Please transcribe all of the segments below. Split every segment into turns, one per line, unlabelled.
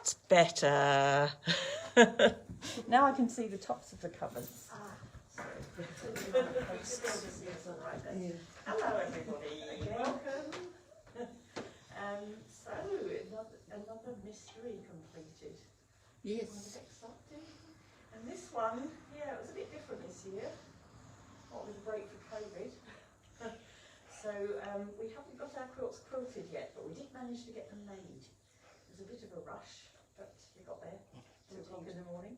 That's better. Now I can see the tops of the covers. Hello everybody, welcome. So another mystery completed.
Yes.
Exciting. And this one, yeah, it was a bit different this year. What with a break for COVID. So we haven't got our quilts quilted yet, but we did manage to get them made. It was a bit of a rush, but we got there. 2 o'clock in the morning.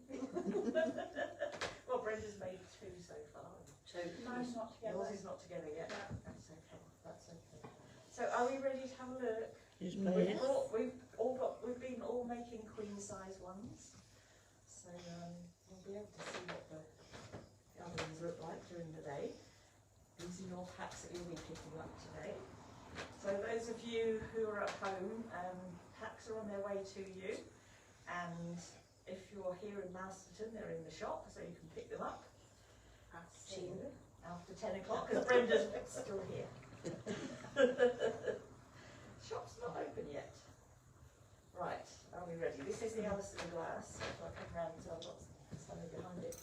Well, Brenda's made 2 so far. 2. Mine's not together. Yours is not together yet. No. That's okay. That's okay. So, are we ready to have a look?
Yes.
We've been all making queen size ones. So we'll be able to see what the other ones look like during the day. These are your packs that you'll be picking up today. So those of you who are at home, packs are on their way to you, and if you're here in Masterton, they're in the shop, so you can pick them up after 10 o'clock, because Brenda's still here. Shop's not open yet. Right, are we ready? This is the Alison glass. If I come round, so I've got something behind it.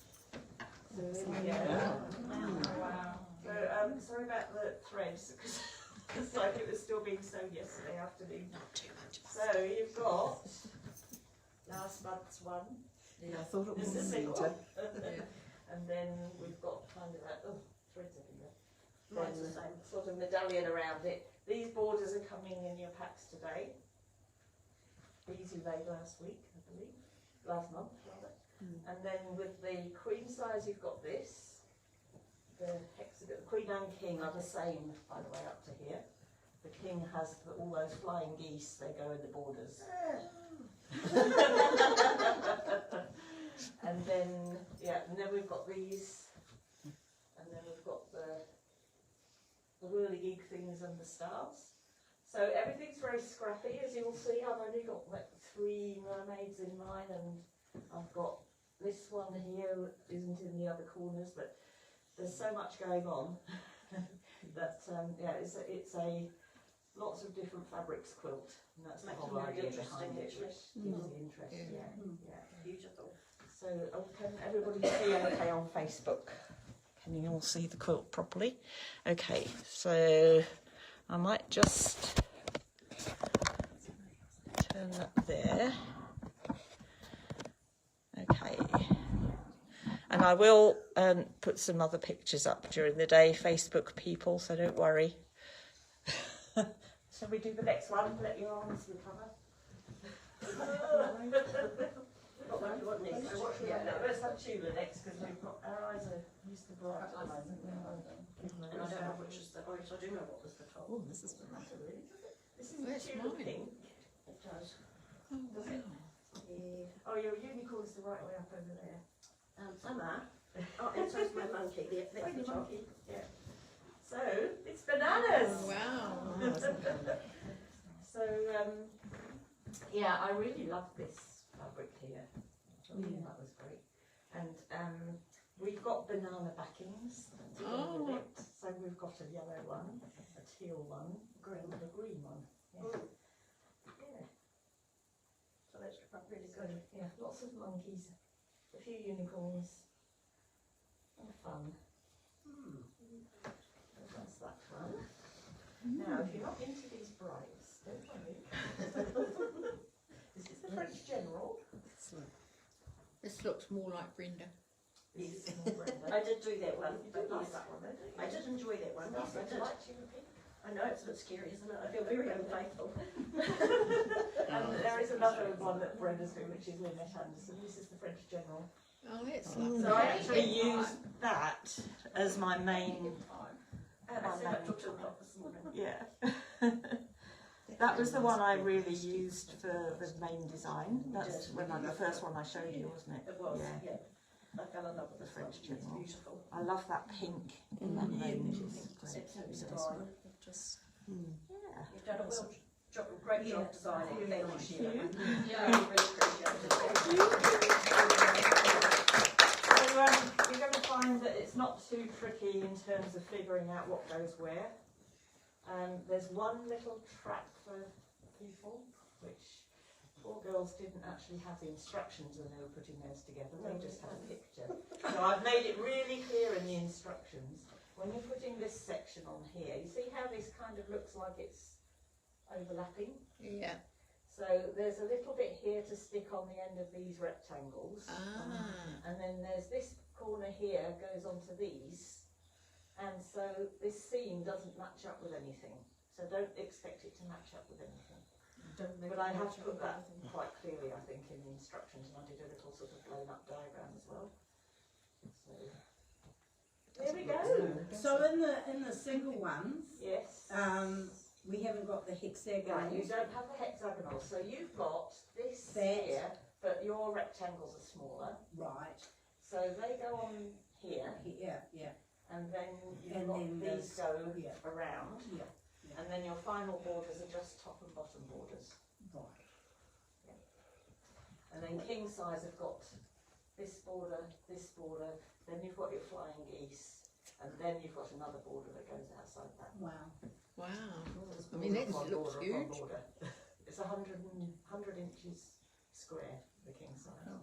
So there we go. Wow. So sorry about the threads, because it's like it was still being sewn yesterday afternoon.
Not too much.
So you've got last month's one.
Yeah, I thought it was
This is the
neater.
one. And then we've got kind of that, threads everywhere. Then the same sort of medallion around it. These borders are coming in your packs today. These you made last week, I believe. Last month, rather. And then with the queen size, you've got this. The hexagon, queen and king are the same, by the way, up to here. The king has all those flying geese, they go in the borders. And then, and then we've got these. And then we've got the whirligig things and the stars. So everything's very scrappy, as you'll see. I've only got like 3 mermaids in mine, and I've got this one here isn't in the other corners, but there's so much going on that it's a lots of different fabrics quilt, and that's the whole idea behind it, which gives the interest. Yeah, beautiful. So can everybody see okay on Facebook? Can you all see the quilt properly? Okay, so I might just turn that there. Okay. And I will put some other pictures up during the day, Facebook people, so don't worry. Shall we do the next one? Let your arms recover. Let's have Tula next, because we've got our eyes are used to bright.
And I don't know which is the right. I do know what was the top.
Oh, this is the matter.
This is Tula pink.
It does.
Does it? Yeah. Oh, your unicorn's the right way up over there.
Some are. Oh, and so's my monkey. The
monkey. Yeah. So it's bananas.
Oh, wow.
So yeah, I really love this fabric here. That was great. And we've got banana backings to go with it. So we've got a yellow one, a teal one, and a green one. Yeah. Yeah.
So that's really
So,
good.
yeah, lots of monkeys, a few unicorns, and fun. So that's that one. Now, if you're not into these brights, don't worry. This is the French General.
This looks more like Brenda.
This is more Brenda.
I did do that one.
You did like that one, didn't you?
I did enjoy that one. Yes, I did. I know it's a bit scary, isn't it? I feel very unfaithful.
And there is another one that Brenda's doing, which is Lynette Anderson. This is the French General.
Oh, it's lovely.
So I actually used that as my main.
I said that till 2 o'clock this morning.
Yeah. That was the one I really used for the main design. That's the first one I showed you, wasn't it?
It was,
Yeah.
I fell in love with
The
this one.
French
It's
General.
beautiful.
I love that pink in that range.
It's divine.
Just,
Yeah.
You've done a great job designing. Thank you, Sheila.
Yeah.
I really appreciate it.
So you're going to find that it's not too tricky in terms of figuring out what goes where. There's one little track for people, which poor girl girls didn't actually have the instructions when they were putting theirs together, they just had a picture. So I've made it really clear in the instructions. When you're putting this section on here, you see how this kind of looks like it's overlapping?
Yeah.
So there's a little bit here to stick on the end of these rectangles. And then there's this corner here goes onto these. And so this seam doesn't match up with anything. So don't expect it to match up with anything. But I have put that quite clearly, I think, in the instructions, and I did a little sort of blown up diagram as well. So there we go.
So in the single ones,
Yes.
we haven't got the hexagon.
Right, you don't have the hexagonal, so you've got this
That.
here, but your rectangles are smaller.
Right.
So they go on here,
Yeah.
and then you've
And
got
then
these
there's-
go
yeah.
around,
Yeah.
and then your final borders are just top and bottom borders.
Right.
And then king size have got this border, then you've got your flying geese, and then you've got another border that goes outside that.
Wow.
Wow.
Just
I mean,
border
that
upon
looks
border upon
huge.
border. It's 100 inches square, the king size.
Oh.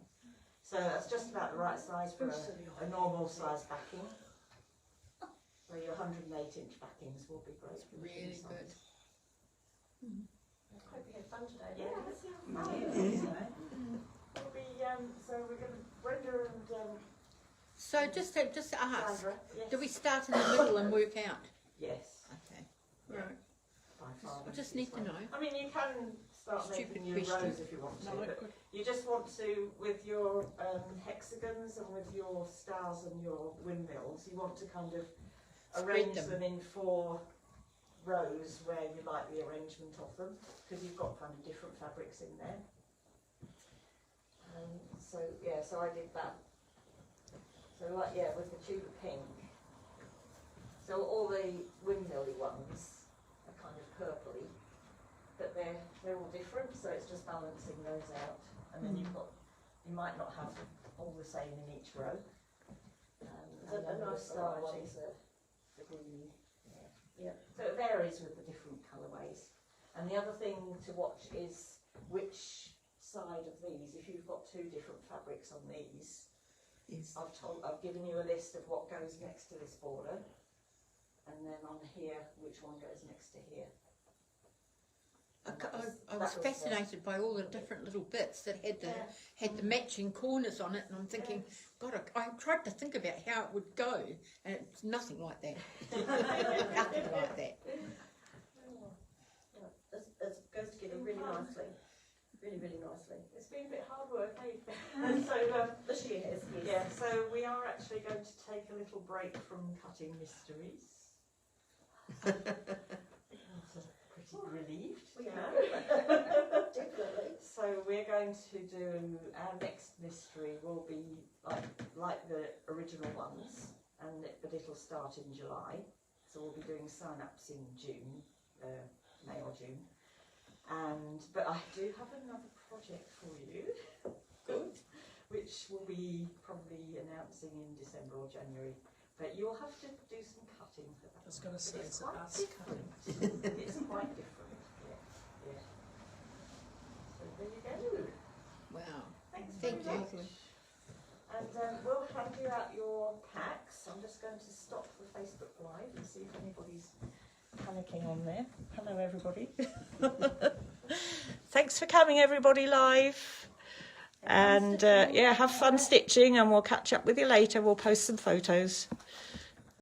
So that's just about the right size for a normal size backing. So your 108-inch backings will be great for the king
Really
size.
good.
I hope we had fun today.
Yeah,
ladies.
Yeah.
We'll be, so we're going to, Brenda and
So just to ask,
Sandra. Yes.
do we start in the middle and work out?
Yes,
Okay. Right.
by far.
I just
the
need to
easiest
know.
way. I mean, you can start
Stupid
making your
question.
rows if you want to,
No, I
but
could.
you just want to, with your hexagons and with your stars and your windmills, you want to kind of
Spread
arrange
them.
them in 4 rows where you like the arrangement of them, because you've got kind of different fabrics in there. So yeah, so I did that. So like, yeah, with the tulip pink. So all the windmilly ones are kind of purpley, but they're all different. So it's just balancing those out, and then you might not have all the same in each row.
A
And then the
nice
star
variety.
ones are the green. Yeah. So it varies with the different colourways. And the other thing to watch is which side of these. If you've got 2 different fabrics on these,
Yes.
I've given you a list of what goes next to this border, and then on here, which one goes next to here. And that
I was
that the-
fascinated by all the different little bits that had the matching corners on it, and I'm thinking, God, I tried to think about how it would go, and it's nothing like that. Nothing like that.
It goes together really nicely. Really, really nicely.
It's been a bit hard work, eh? So
This year has, yes.
yeah, so we are actually going to take a little break from cutting mysteries. Pretty relieved.
We
you
are.
know.
Definitely.
So we're going to do our next mystery will be like the original ones, but it'll start in July. So we'll be doing sign-ups in June, May or June. But I do have another project for you.
Good.
Which we'll be probably announcing in December or January. But you'll have to do some cutting for that.
I was going to say,
It's
it's
quite
us
different.
cutting.
It's quite different. Yeah. So there you go.
Wow.
Thanks
Thank
very
you.
much. And we'll hand you out your packs. I'm just going to stop the Facebook Live and see if anybody's panicking on there. Hello, everybody. Thanks for coming, everybody, live. And yeah, have fun stitching, and we'll catch up with you later. We'll post some photos.